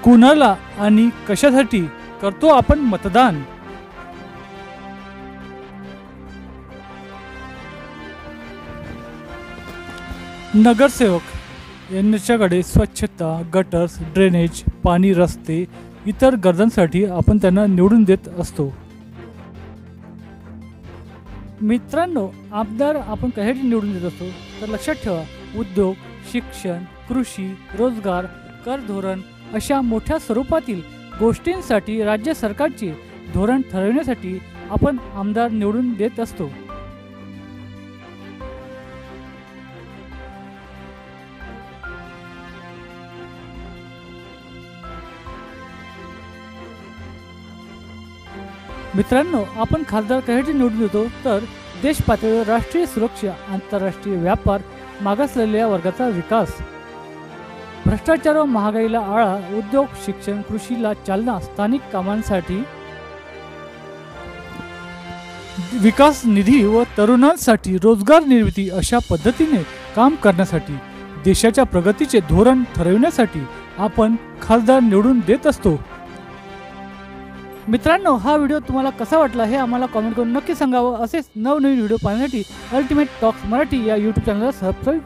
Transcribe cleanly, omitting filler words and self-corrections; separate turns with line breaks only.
कुणाला आणि कशासाठी करतो आपण मतदान? नगरसेवक यांच्याकडे स्वच्छता, गटर्स, ड्रेनेज, पाणी, रस्ते इतर गरजांसाठी आपण त्यांना निवडून देत असतो। मित्रांनो, आमदार आपण कशासाठी निवडून देत असतो तर लक्षात ठेवा, उद्योग, शिक्षण, कृषी, रोजगार, कर धोरण अशा मोठ्या स्वरूपातील गोष्टींसाठी राज्य सरकारचे धोरण ठरवण्यासाठी आपण आमदार निवडून देत असतो। मित्रांनो, आपण खासदार कशासाठी निवडून देतो तर देश पातळीवर राष्ट्रीय सुरक्षा, आंतरराष्ट्रीय व्यापार, मागासलेल्या वर्गाचा विकास, भ्रष्टाचार व महागाईला आळा, उद्योग, शिक्षण, कृषीला चालना, स्थानिक कामांसाठी विकास निधी व तरुणांसाठी रोजगार निर्मिती अशा पद्धतीने काम करण्यासाठी देशाच्या प्रगतीचे धोरण ठरविण्यासाठी आपण खासदार निवडून देत असतो। मित्रांनो, हा व्हिडिओ तुम्हाला कसा वाटला हे आम्हाला कमेंट करून नक्की सांगावं। असेच नवनवीन व्हिडिओ पाहण्यासाठी अल्टिमेट टॉक्स मराठी या यूट्यूब चॅनलला सबस्क्राईब